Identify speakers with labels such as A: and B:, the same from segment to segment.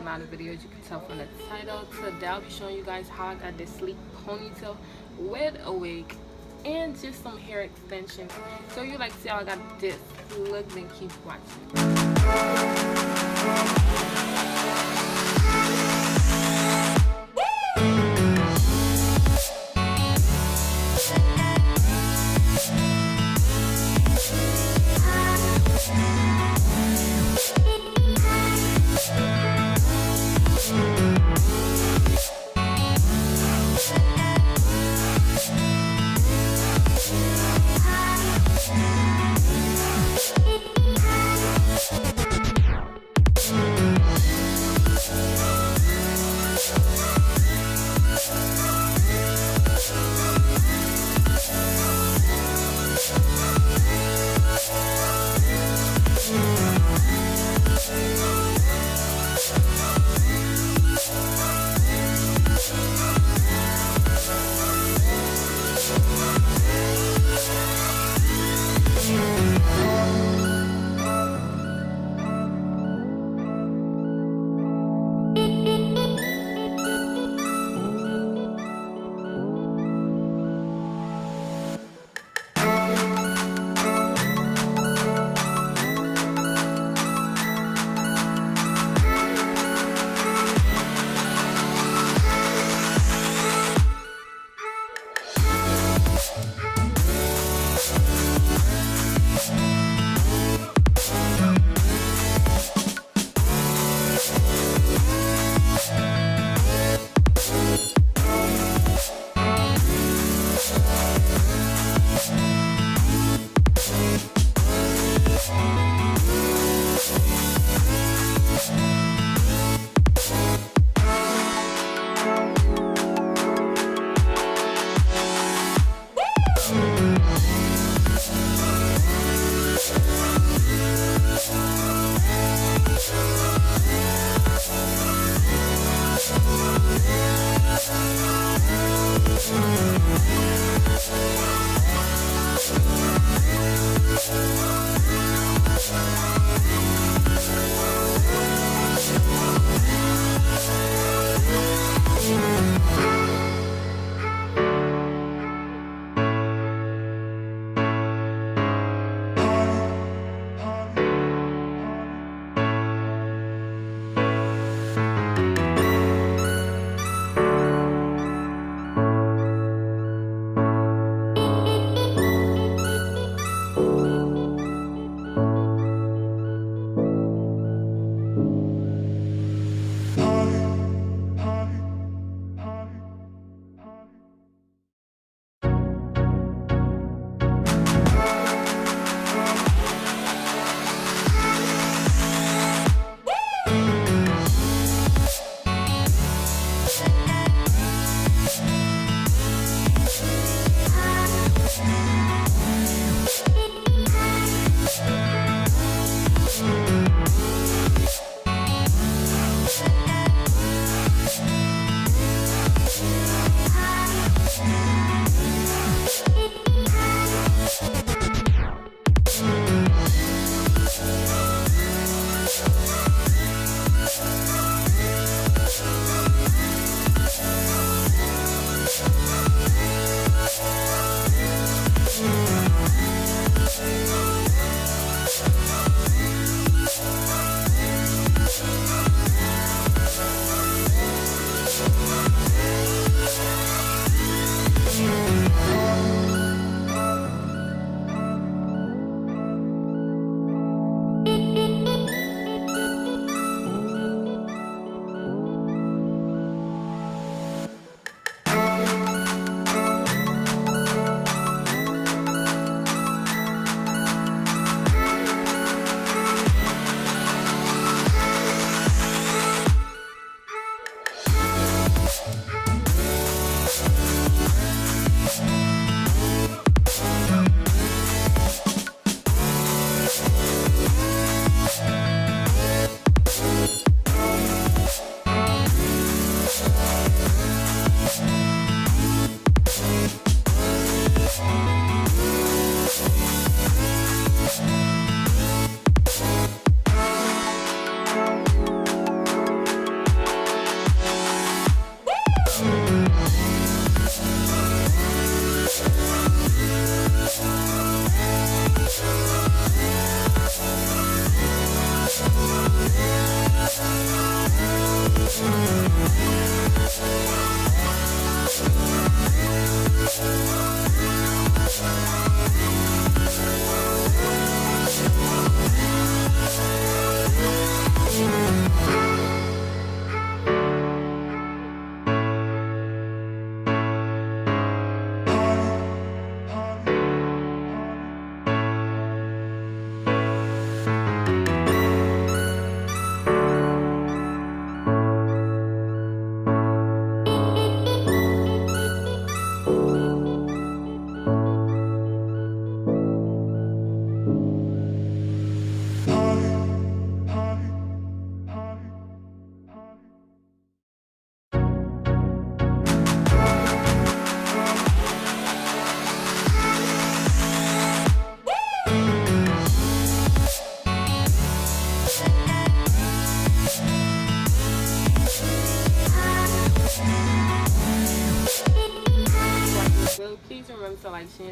A: a lot of videos, you can tell from the title. Today I'll be showing you guys how I got this sleek ponytail with a wig and just some hair extensions. So you like to see how I got this look, then keep watching.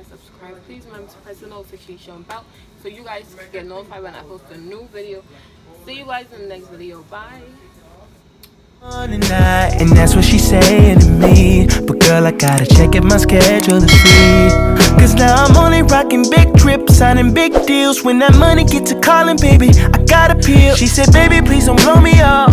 A: and subscribe. Please remember to press the notification bell so you guys can get notified when I post a new video. See you guys in the next video. Bye.
B: And that's what she's saying to me. But girl, I gotta check if my schedule is free. Cause now I'm only rocking big trips, signing big deals. When that money gets to calling, baby, I gotta peel. She said, baby, please don't blow me up.